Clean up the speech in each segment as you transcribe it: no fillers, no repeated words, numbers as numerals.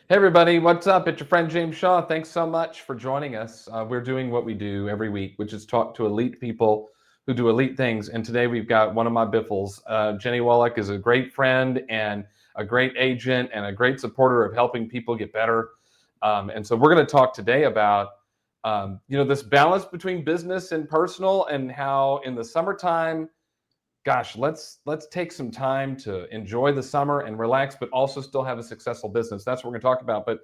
Hey everybody, what's up? It's your friend James Shaw. Thanks so much for joining us. We're doing what we do every week, which is talk to elite people who do elite things. And today we've got one of my biffles. Jennie Wolek is a great friend and a great agent and a great supporter of helping people get better. And so we're going to talk today about this balance between business and personal, and how in the summertime, gosh, let's take some time to enjoy the summer and relax, but also still have a successful business. That's what we're going to talk about. But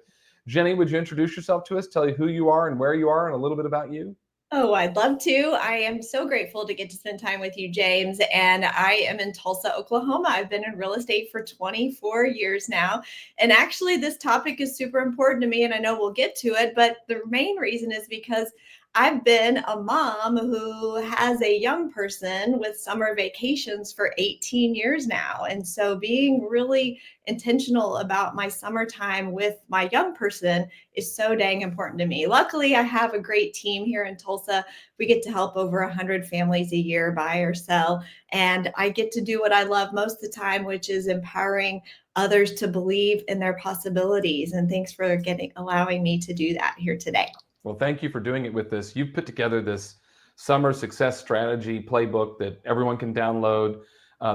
Jennie, would you introduce yourself to us, tell you who you are and where you are and a little bit about you? Oh, I'd love to. I am so grateful to get to spend time with you, James. And I am in Tulsa, Oklahoma. I've been in real estate for 24 years now. And actually, this topic is super important to me, and I know we'll get to it. But the main reason is because I've been a mom who has a young person with summer vacations for 18 years now. And so being really intentional about my summertime with my young person is so dang important to me. Luckily, I have a great team here in Tulsa. We get to help over 100 families a year buy or sell. And I get to do what I love most of the time, which is empowering others to believe in their possibilities. And thanks for allowing me to do that here today. Well, thank you for doing it with us. You've put together this summer success strategy playbook that everyone can download.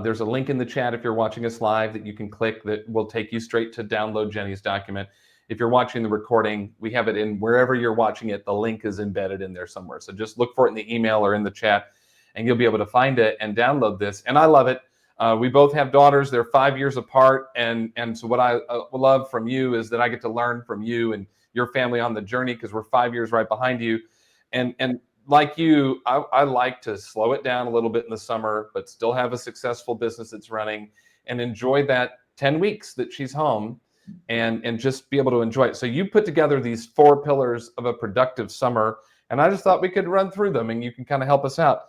There's a link in the chat if you're watching us live that you can click that will take you straight to download Jennie's document. If you're watching the recording, we have it in wherever you're watching it. The link is embedded in there somewhere. So just look for it in the email or in the chat, and you'll be able to find it and download this. And I love it. We both have daughters. They're 5 years apart. And so what I love from you is that I get to learn from you and your family on the journey, because we're 5 years right behind you. And like you, I like to slow it down a little bit in the summer, but still have a successful business that's running and enjoy that 10 weeks that she's home and just be able to enjoy it. So you put together these 4 pillars of a productive summer, and I just thought we could run through them and you can kind of help us out.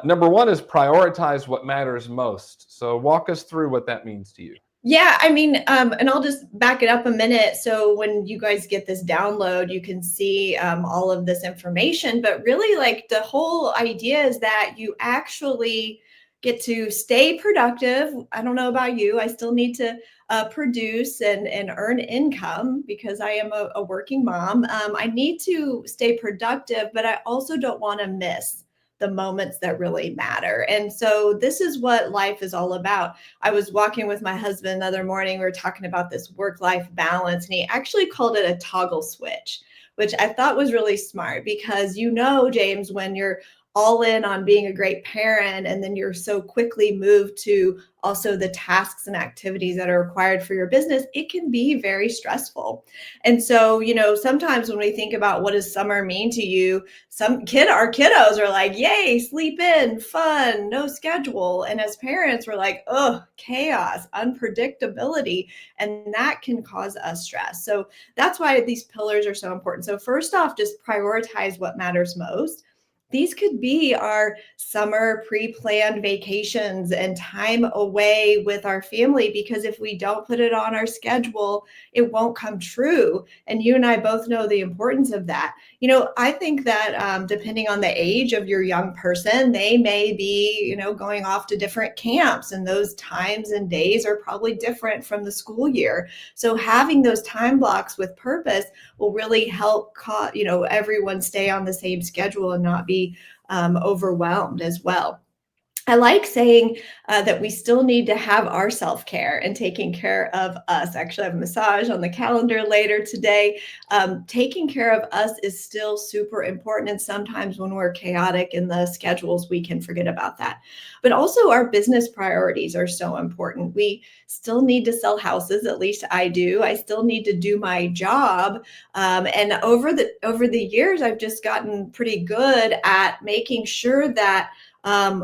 Number one is prioritize what matters most. So walk us through what that means to you. Yeah, I mean, and I'll just back it up a minute. So when you guys get this download, you can see all of this information. But really, like the whole idea is that you actually get to stay productive. I don't know about you. I still need to produce and earn income because I am a working mom. I need to stay productive, but I also don't want to miss the moments that really matter. And so this is what life is all about. I was walking with my husband the other morning. We were talking about this work-life balance, and he actually called it a toggle switch, which I thought was really smart because, James, when you're all in on being a great parent and then you're so quickly moved to also the tasks and activities that are required for your business, it can be very stressful. And so, sometimes when we think about what does summer mean to you, our kiddos are like, yay, sleep in, fun, no schedule. And as parents, we're like, oh, chaos, unpredictability. And that can cause us stress. So that's why these pillars are so important. So first off, just prioritize what matters most. These could be our summer pre-planned vacations and time away with our family, because if we don't put it on our schedule, it won't come true. And you and I both know the importance of that. I think that depending on the age of your young person, they may be, going off to different camps, and those times and days are probably different from the school year. So having those time blocks with purpose will really help, everyone stay on the same schedule and not be overwhelmed as well. I like saying that we still need to have our self-care and taking care of us. Actually, I have a massage on the calendar later today. Taking care of us is still super important. And sometimes when we're chaotic in the schedules, we can forget about that. But also our business priorities are so important. We still need to sell houses, at least I do. I still need to do my job. And over the years, I've just gotten pretty good at making sure that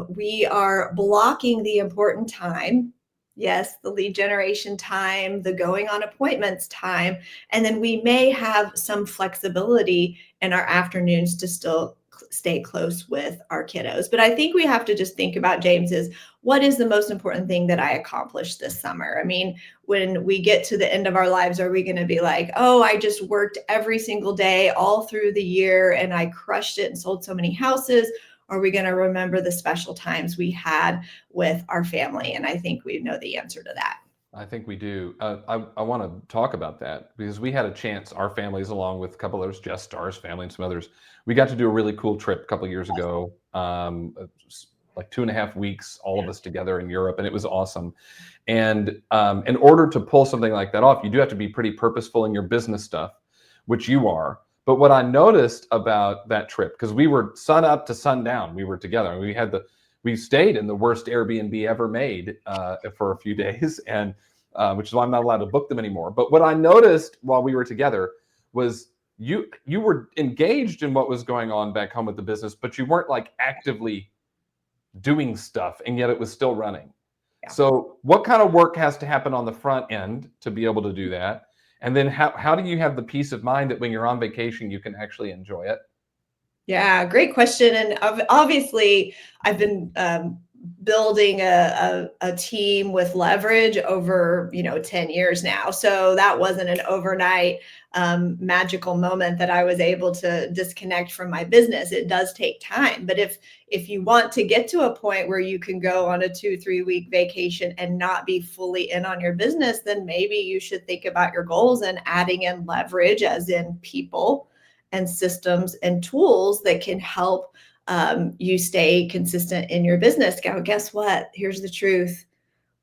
we are blocking the important time. Yes, the lead generation time, the going on appointments time, and then we may have some flexibility in our afternoons to still stay close with our kiddos. But I think we have to just think about, James, is what is the most important thing that I accomplished this summer? I mean, when we get to the end of our lives, are we going to be like, oh, I just worked every single day all through the year and I crushed it and sold so many houses? Or are we going to remember the special times we had with our family? And I think we know the answer to that. I think we do. I want to talk about that because we had a chance, our families, along with a couple others, Jess Starr's family and some others, we got to do a really cool trip a couple of years ago, like 2.5 weeks, all of us together in Europe, and it was awesome. And in order to pull something like that off, you do have to be pretty purposeful in your business stuff, which you are. But what I noticed about that trip, because we were sun up to sundown, we were together, and we stayed in the worst Airbnb ever made for a few days, and which is why I'm not allowed to book them anymore. But what I noticed while we were together was you were engaged in what was going on back home with the business, but you weren't like actively doing stuff, and yet it was still running. Yeah. So what kind of work has to happen on the front end to be able to do that? And then how do you have the peace of mind that when you're on vacation, you can actually enjoy it? Yeah, great question. And obviously, I've been building a team with leverage over 10 years now. So that wasn't an overnight magical moment that I was able to disconnect from my business. It does take time, but if you want to get to a point where you can go on a 2-3 week vacation and not be fully in on your business, then maybe you should think about your goals and adding in leverage, as in people and systems and tools that can help you stay consistent in your business. Guess what? Here's the truth.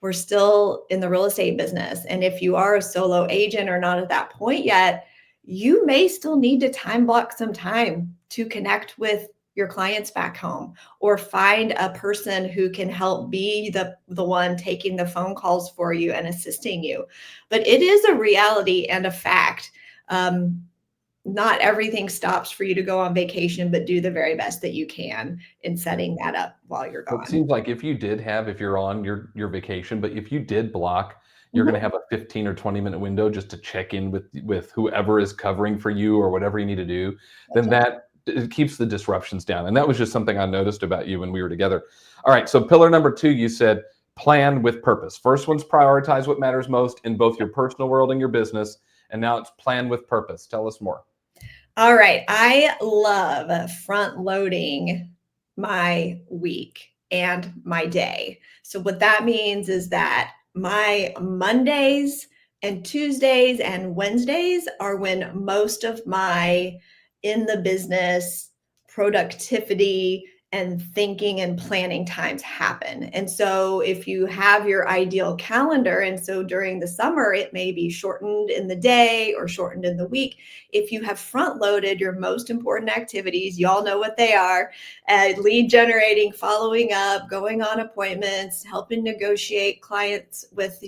We're still in the real estate business. And if you are a solo agent or not at that point yet, you may still need to time block some time to connect with your clients back home, or find a person who can help be the one taking the phone calls for you and assisting you. But it is a reality and a fact. Not everything stops for you to go on vacation, but do the very best that you can in setting that up while you're Well, it gone. seems like if you're on your vacation, but if you did block, you're going to Mhm. have a 15 or 20-minute window just to check in with whoever is covering for you or whatever you need to do, That's then right. that it keeps the disruptions down. And that was just something I noticed about you when we were together. All right, so pillar number 2, you said plan with purpose. First one's prioritize what matters most in both your personal world and your business, and now it's plan with purpose. Tell us more. All right. I love front loading my week and my day. So, what that means is that my Mondays and Tuesdays and Wednesdays are when most of my in the business productivity and thinking and planning times happen. And so, if you have your ideal calendar, and so during the summer, it may be shortened in the day or shortened in the week. If you have front loaded your most important activities, y'all know what they are: lead generating, following up, going on appointments, helping negotiate clients with,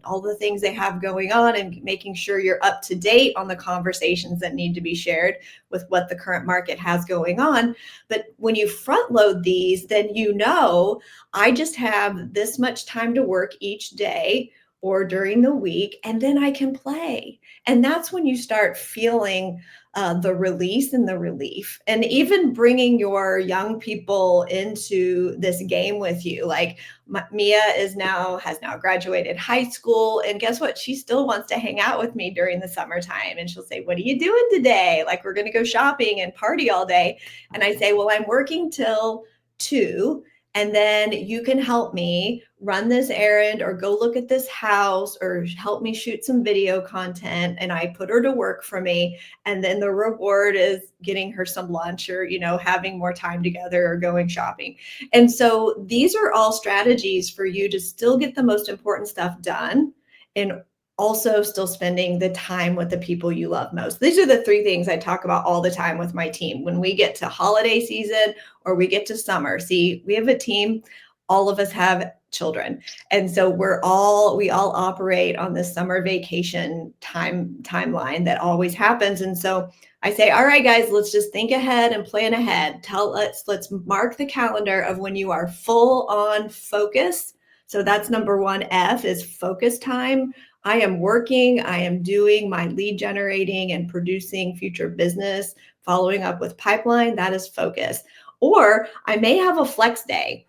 all the things they have going on, and making sure you're up to date on the conversations that need to be shared with what the current market has going on. But when you front load these, then I just have this much time to work each day or during the week, and then I can play. And that's when you start feeling the release and the relief, and even bringing your young people into this game with you. Like Mia has now graduated high school, and guess what? She still wants to hang out with me during the summertime, and she'll say, "What are you doing today?" Like, we're going to go shopping and party all day, and I say, "Well, I'm working till 2, and then you can help me run this errand or go look at this house or help me shoot some video content." And I put her to work for me. And then the reward is getting her some lunch, or, having more time together or going shopping. And so these are all strategies for you to still get the most important stuff done, and also still spending the time with the people you love most. These are the 3 things I talk about all the time with my team. When we get to holiday season or we get to summer, see, we have a team, all of us have children. And so we all operate on this summer vacation timeline that always happens. And so I say, all right, guys, let's just think ahead and plan ahead. Let's mark the calendar of when you are full on focus. So that's number 1, F, is focus time. I am working, I am doing my lead generating and producing future business, following up with pipeline. That is focus. Or I may have a flex day.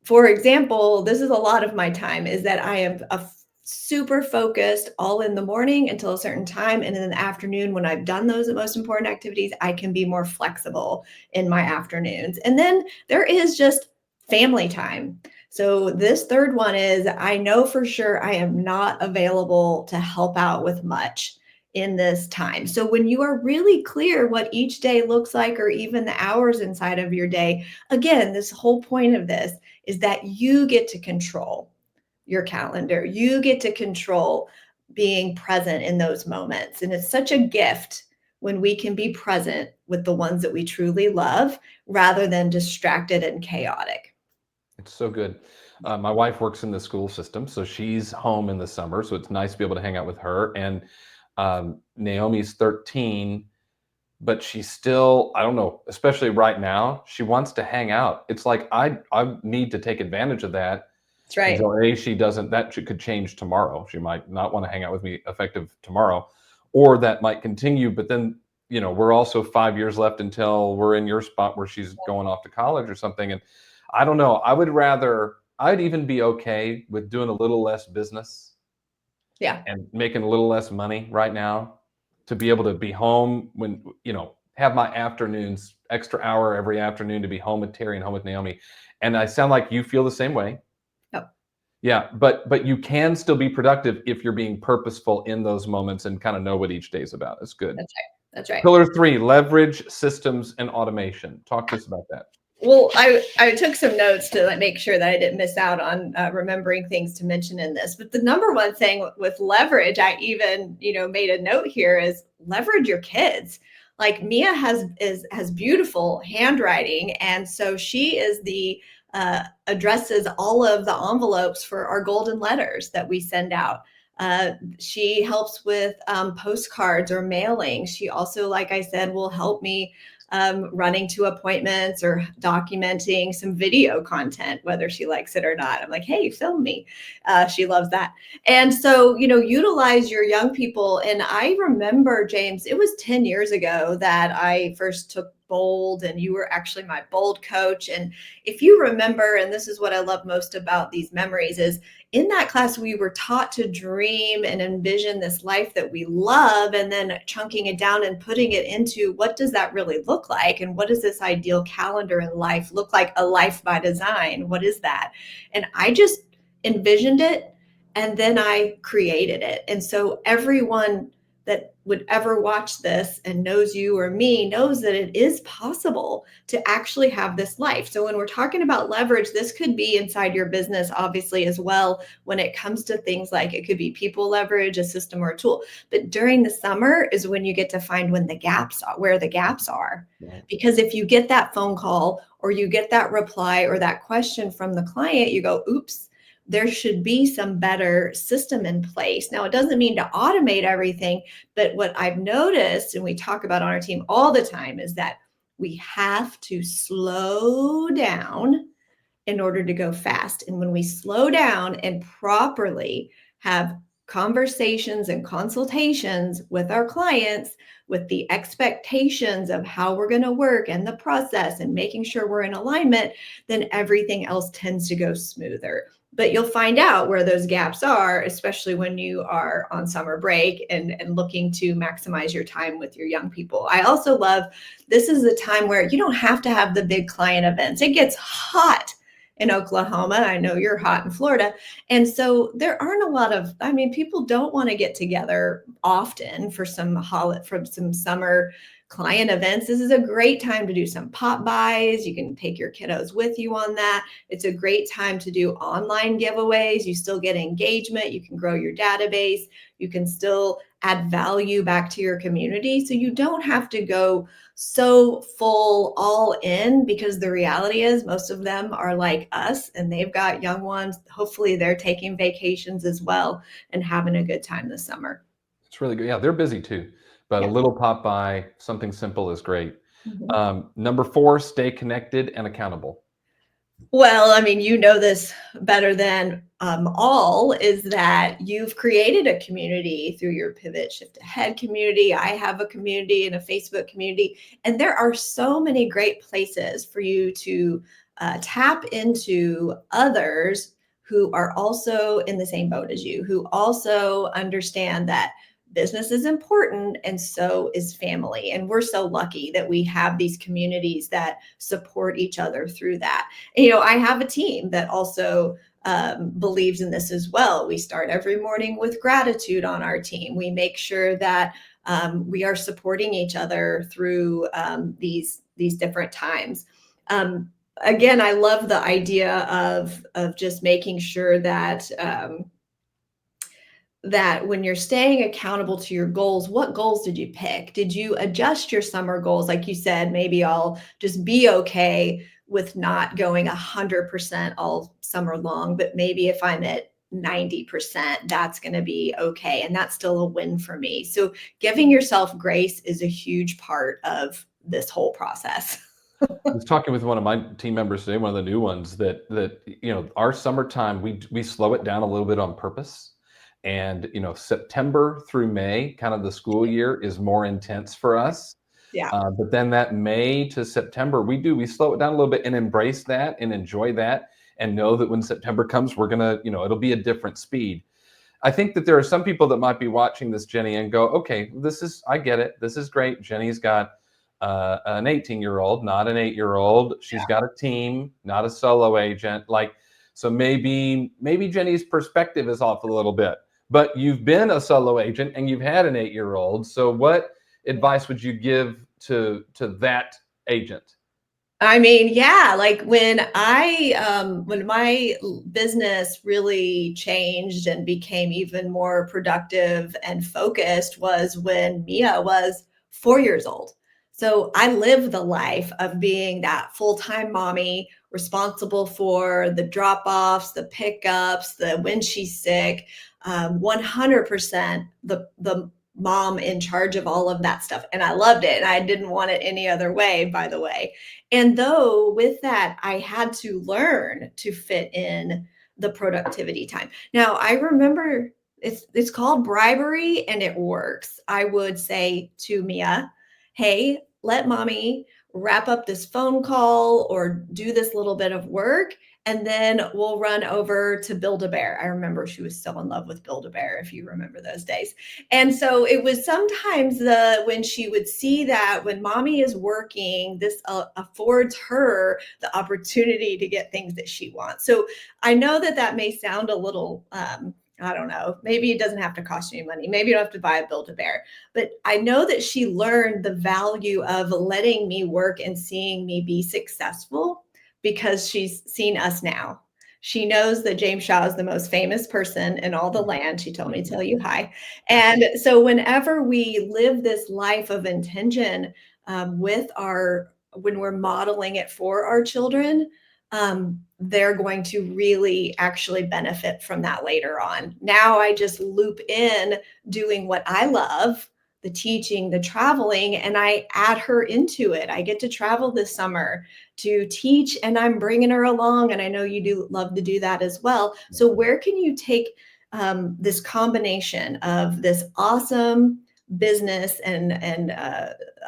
For example, this is a lot of my time, is that I am super focused all in the morning until a certain time. And in the afternoon, when I've done those most important activities, I can be more flexible in my afternoons. And then there is just family time. So this third one is, I know for sure I am not available to help out with much in this time. So when you are really clear what each day looks like, or even the hours inside of your day, again, this whole point of this is that you get to control your calendar. You get to control being present in those moments. And it's such a gift when we can be present with the ones that we truly love rather than distracted and chaotic. It's so good. My wife works in the school system, so she's home in the summer. So it's nice to be able to hang out with her. And Naomi's 13, but she's still, I don't know, especially right now, she wants to hang out. It's like I need to take advantage of that. That's right. Until she doesn't, could change tomorrow. She might not want to hang out with me effective tomorrow, or that might continue. But then, we're also 5 years left until we're in your spot where she's going off to college or something. And I don't know. I'd even be okay with doing a little less business Yeah. and making a little less money right now to be able to be home when, have my afternoons, extra hour every afternoon to be home with Terry and home with Naomi. And I sound like you feel the same way. Yep. Yeah, but you can still be productive if you're being purposeful in those moments and kind of know what each day is about. It's good. That's right. That's right. Pillar 3, leverage systems and automation. Talk to us about that. Well, I took some notes to like make sure that I didn't miss out on remembering things to mention in this. But the number one thing with leverage, I even made a note here, is leverage your kids. Like Mia has beautiful handwriting, and so she is the addresses all of the envelopes for our golden letters that we send out. She helps with postcards or mailing. She also, like I said, will help me running to appointments or documenting some video content, whether she likes it or not. I'm like, hey, film me. She loves that. And so, utilize your young people. And I remember, James, it was 10 years ago that I first took Bold, and you were actually my Bold coach. And if you remember, and this is what I love most about these memories, is in that class, we were taught to dream and envision this life that we love, and then chunking it down and putting it into what does that really look like? And what does this ideal calendar in life look like? A life by design. What is that? And I just envisioned it, and then I created it. And so everyone that would ever watch this and knows you or me knows that it is possible to actually have this life. So when we're talking about leverage, this could be inside your business, obviously, as well, when it comes to things like it could be people leverage, a system, or a tool. But during the summer is when you get to find where the gaps are. Right. Because if you get that phone call or you get that reply or that question from the client, you go, oops, there should be some better system in place. Now, it doesn't mean to automate everything, but what I've noticed, and we talk about on our team all the time, is that we have to slow down in order to go fast. And when we slow down and properly have conversations and consultations with our clients, with the expectations of how we're going to work and the process and making sure we're in alignment, then everything else tends to go smoother. But you'll find out where those gaps are, especially when you are on summer break and looking to maximize your time with your young people. I also love, this is the time where you don't have to have the big client events. It gets hot in Oklahoma. I know you're hot in Florida. And so there aren't a lot of, people don't want to get together often for some summer client events. This is a great time to do some pop buys. You can take your kiddos with you on that. It's a great time to do online giveaways. You still get engagement. You can grow your database. You can still add value back to your community. So you don't have to go so full all in, because the reality is most of them are like us and they've got young ones. Hopefully they're taking vacations as well and having a good time this summer. It's really good. Yeah, they're busy too, but a Yeah. little pop by, something simple is great. Mhm. Number 4, stay connected and accountable. Well, you know this better than all, is that you've created a community through your Pivot Shift Ahead community. I have a community and a Facebook community, and there are so many great places for you to tap into others who are also in the same boat as you, who also understand that business is important and so is family. And we're so lucky that we have these communities that support each other through that. And, I have a team that also believes in this as well. We start every morning with gratitude on our team. We make sure that we are supporting each other through these different times. Again, I love the idea of just making sure that that when you're staying accountable to your goals, what goals did you pick? Did you adjust your summer goals? Like you said, maybe I'll just be okay with not going 100% all summer long, but maybe if I'm at 90%, that's going to be okay. And that's still a win for me. So giving yourself grace is a huge part of this whole process. I was talking with one of my team members today, one of the new ones, that our summertime, we slow it down a little bit on purpose. And September through May, kind of the school year, is more intense for us. Yeah. But then that May to September, we slow it down a little bit and embrace that and enjoy that, and know that when September comes, we're gonna, it'll be a different speed. I think that there are some people that might be watching this, Jennie, and go, okay, I get it. This is great. Jennie's got an 18-year-old, not an 8-year-old. She's got a team, not a solo agent. So maybe Jennie's perspective is off a little bit, but you've been a solo agent and you've had an 8-year-old. So what advice would you give to that agent? I mean, yeah, like when my business really changed and became even more productive and focused was when Mia was 4 years old. So I lived the life of being that full-time mommy responsible for the drop-offs, the pickups, the when she's sick, 100% the mom in charge of all of that stuff. And I loved it. And I didn't want it any other way, by the way. And though with that, I had to learn to fit in the productivity time. Now, I remember it's called bribery and it works. I would say to Mia, hey, let mommy wrap up this phone call or do this little bit of work, and then we'll run over to Build-A-Bear. I remember she was so in love with Build-A-Bear, if you remember those days. And so it was sometimes when she would see that when mommy is working, this affords her the opportunity to get things that she wants. So I know that may sound a little, I don't know, maybe it doesn't have to cost you any money. Maybe you don't have to buy a Build-A-Bear, but I know that she learned the value of letting me work and seeing me be successful because she's seen us now. She knows that James Shaw is the most famous person in all the land. She told me to tell you hi. And so whenever we live this life of intention when we're modeling it for our children, they're going to really actually benefit from that later on. Now I just loop in doing what I love, the teaching, the traveling, and I add her into it. I get to travel this summer to teach and I'm bringing her along. And I know you do love to do that as well. So where can you take this combination of this awesome business and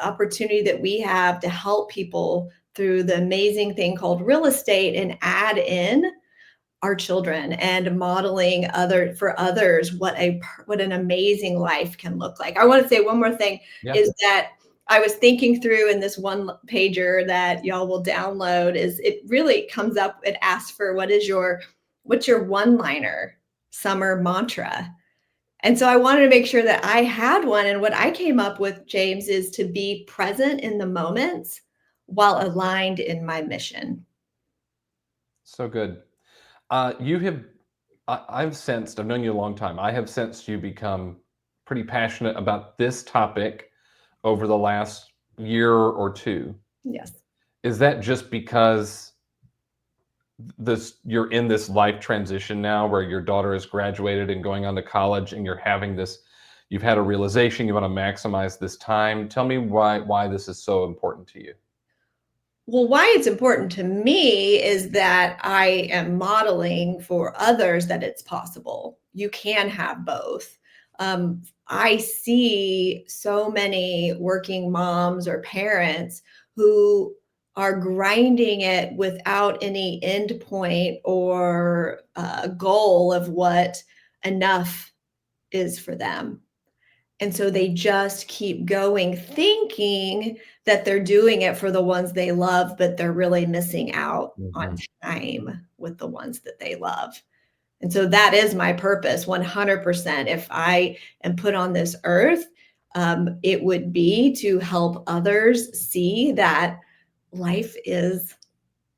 opportunity that we have to help people through the amazing thing called real estate and add in our children and modeling for others what an amazing life can look like. I want to say one more thing is that I was thinking through in this one pager that y'all will download is it really comes up, it asks for what's your one-liner summer mantra. And so I wanted to make sure that I had one. And what I came up with, James, is to be present in the moments while aligned in my mission. So good. I've known you a long time. I have sensed you become pretty passionate about this topic over the last year or two. Yes. Is that just because you're in this life transition now where your daughter has graduated and going on to college and you've had a realization you want to maximize this time? Tell me why this is so important to you. Well, why it's important to me is that I am modeling for others that it's possible. You can have both. I see so many working moms or parents who are grinding it without any end point or goal of what enough is for them. And so they just keep going thinking that they're doing it for the ones they love, but they're really missing out on Mhm. time with the ones that they love. And so that is my purpose 100%. If I am put on this earth, it would be to help others see that life is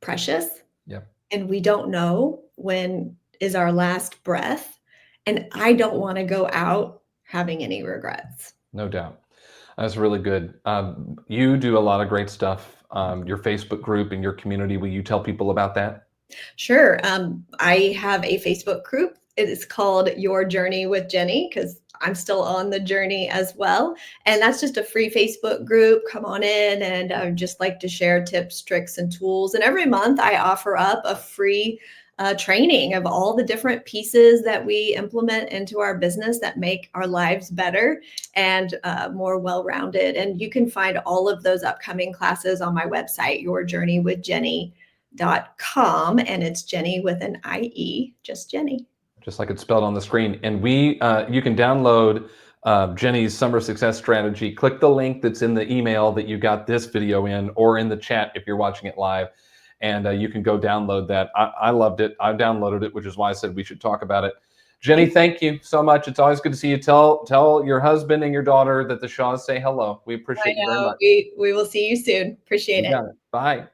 precious Yeah, and we don't know when is our last breath. And I don't want to go out having any regrets. no doubt. That's really good. You do a lot of great stuff. Your Facebook group and your community. Will you tell people about that? Sure. I have a Facebook group. It is called Your Journey with Jennie because I'm still on the journey as well. And that's just a free Facebook group. Come on in, and I just like to share tips, tricks, and tools. And every month I offer up a free training of all the different pieces that we implement into our business that make our lives better and more well rounded. And you can find all of those upcoming classes on my website, yourjourneywithjennie.com, and it's Jennie with an IE, just Jennie. Just like it's spelled on the screen. And you can download Jennie's Summer Success Strategy. Click the link that's in the email that you got this video in, or in the chat if you're watching it live. And you can go download that. I loved it. I downloaded it, which is why I said we should talk about it. Jennie, thank you so much. It's always good to see you. Tell your husband and your daughter that the Shaws say hello. We I appreciate you very know. much. We will see you soon. Appreciate You it. got it. Bye.